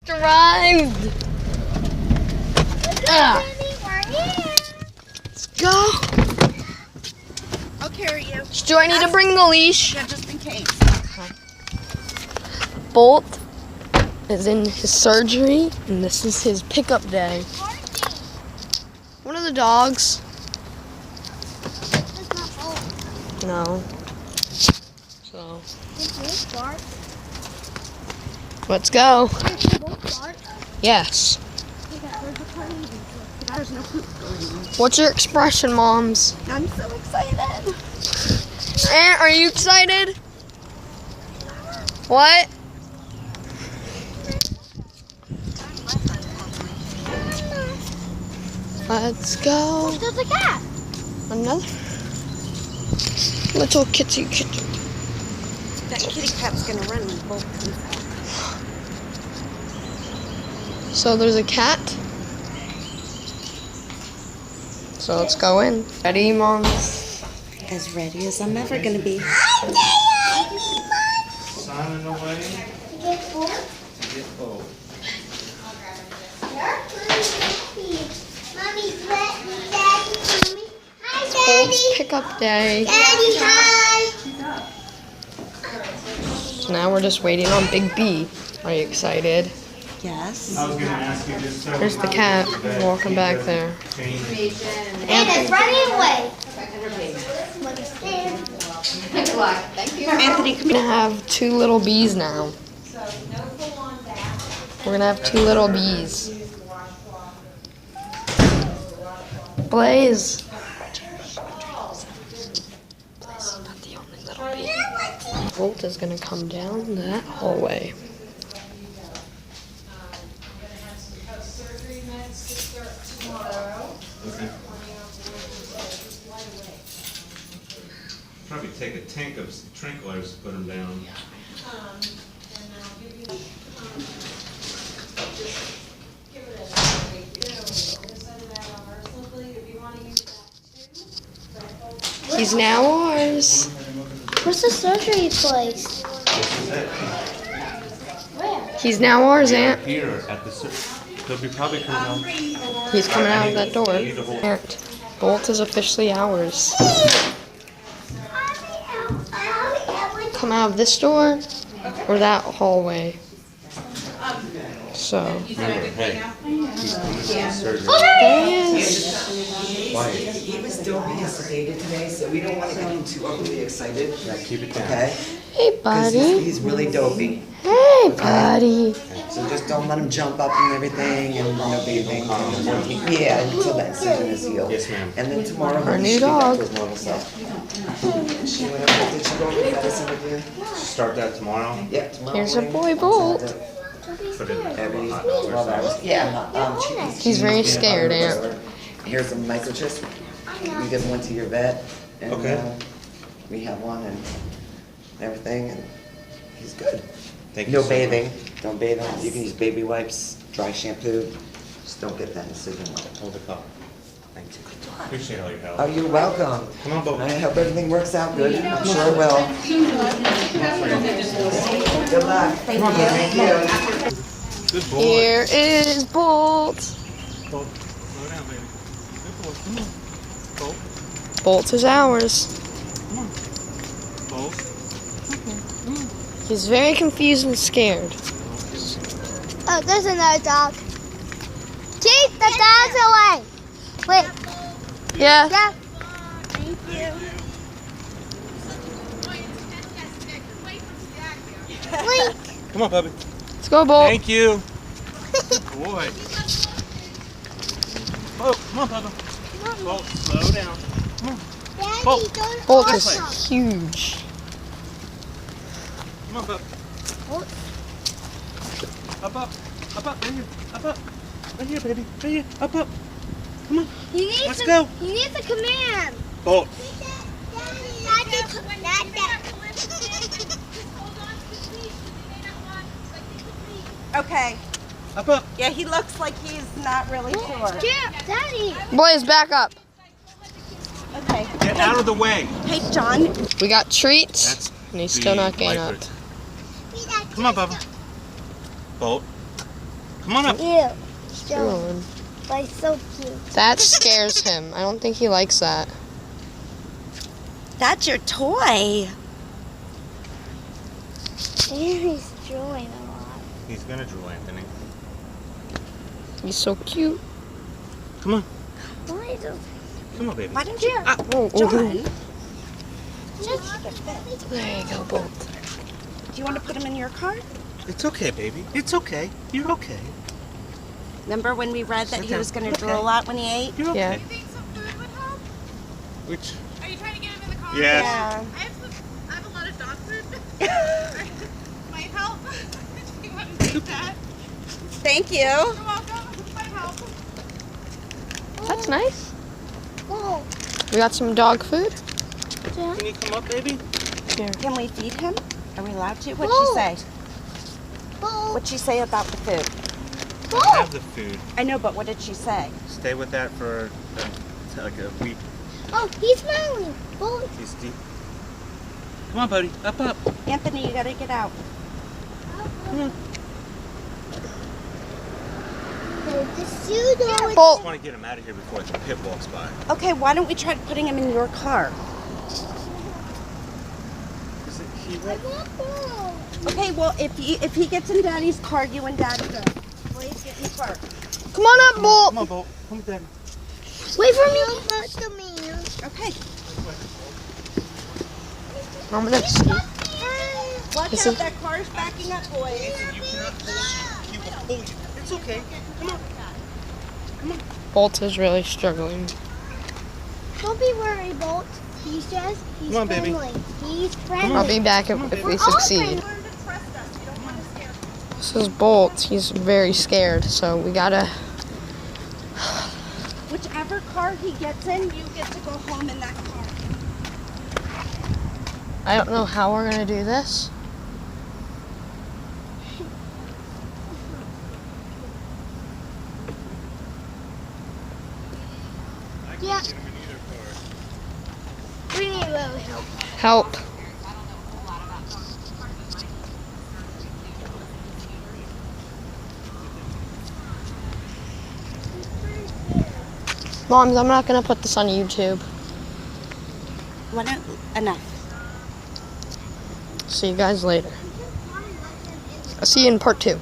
Arrived. Let's go. I'll carry you. Do I need to bring the leash? Yeah, just in case. Bolt is in his surgery, and this is his pickup day. One of the dogs. No. So. Let's go. Yes. What's your expression, Moms? I'm so excited. Aunt, are you excited? What? Let's go. There's a cat. Another little kitty. That kitty cat's gonna run when Bolt comes out. So there's a cat. So let's go in. Ready, Mom? As ready as I'm ever gonna be. Signing away. Get both. Bolt's pickup day. Daddy, hi. So now we're just waiting on Big B. Are you excited? Yes. I was going to ask you just so There's the cat walking back there. change. And it's running away. Anthony, We're gonna have two little bees now. We're gonna have two little bees. Blaze. Blaze is not the only little bee. Bolt is gonna come down that hallway. Okay. Probably take a tank of sprinklers to put them down. He's now ours. Where's the surgery place? Where? He's now ours, Aunt. Here at the, they'll be probably coming out. He's coming out of that door. Aunt, Bolt is officially ours. Come out of this door or that hallway. So, Remember, hey, he's coming to the surgery. there he is. Quiet. He was still being sedated today, so we don't want to get him too overly excited. Yeah, keep it down. Okay? Hey, Because buddy. he's really dopey. Hey, buddy. So just don't let him jump up and everything and no bathing. Yeah, until that incision is healed. Yes, ma'am. And then tomorrow Our he new should be back dog. to his normal self. She went over, did she go over the medicine with you? Start that tomorrow. Yeah, tomorrow Here's a morning. boy, Bolt. Put it in Every hot 12 hours. Yeah, He's very scared, Aunt. Here's some microchips. We give one to your vet. And, Okay. we have one and everything, and he's good. Thank you No so bathing. Don't bathe him. You can use baby wipes, dry shampoo. Just don't get that incision wet. Hold the cup. Thank you. Appreciate all your help. Oh, you're welcome. Come on, Bo. I hope everything works out good. I'm sure it will. Good luck. Thank you. Good boy. Here is Bolt. Bolt, slow down, baby. Good boy. Come on. Bolt. Bolt is ours. Bolt. He's very confused and scared. Oh, there's another dog. Keep the dogs away. Wait. Yeah. Yeah. Wait. Come on, puppy. Let's go, Bolt. Thank you. Good boy. Oh, come on, Papa. Bolt, slow down. Daddy, Bolt. don't Bolt hurt is them. huge. Come on, Papa. Up, up. Up, up. Right here. Up, up. Right here, baby. Right here. Up, up. Come on. He needs Let's a, go. He needs a command. Bolt. Okay. Up, up. Yeah, he looks like he's not really sure. Daddy. Boys, back up. Okay. Get out of the way. Hey, John. We got treats, That's and he's still the not getting up. wipers. Come on, Papa. Bolt. Come on up. Ew. So, Drooling. but so cute. That scares him. I don't think he likes that. That's your toy. He's drooling a lot. He's gonna drool, Anthony. He's so cute. Come on. Why does Come on, baby. Why don't you, Oh, John? There you go, Bolt. Do you want to put him in your car? It's okay, baby. It's okay. You're okay. Remember when we read that he Okay. was going to Okay. drool a lot when he ate? You're okay. Yeah. You think some food would help? Which? Are you trying to get him in the car? Yes. Yeah. I have a lot of dog food. Might help. Do you want to take that? Thank you. You're welcome. Might help. That's nice. Bolt? We got some dog food. Can you come up, baby? Here. Can we feed him? Are we allowed to? What'd she say? Bolt? What'd she say about the food? I have the food. I know, but what did she say? Stay with that for like a week. Oh, he's smiling. Bolt? He's deep. Come on, buddy. Up, up. Anthony, you gotta get out. The pseudo. Bolt. I want to get him out of here before the pit walks by. Okay, why don't we try putting him in your car? Is it, he won't. Okay, well, if he gets in Daddy's car, you and Daddy go. Please get in the car. Come on up, Bolt. Come on, Bolt. Come with Daddy. Wait for me. Not to me. Okay. I'm gonna see. Watch Is out, it- that car's backing up, boys. You cannot hold. He will pull you. It's okay. Come on. Bolt is really struggling. Don't be worried, Bolt. He's Come on, baby. friendly. He's friendly. I'll be back if we succeed. Learn to trust us. You don't want to scare him. This is Bolt. He's very scared, so we gotta. Whichever car he gets in, you get to go home in that car. I don't know how we're gonna do this. Yeah. We need a little help. Help. Moms, I'm not gonna put this on YouTube. Enough. See you guys later. I'll see you in part 2.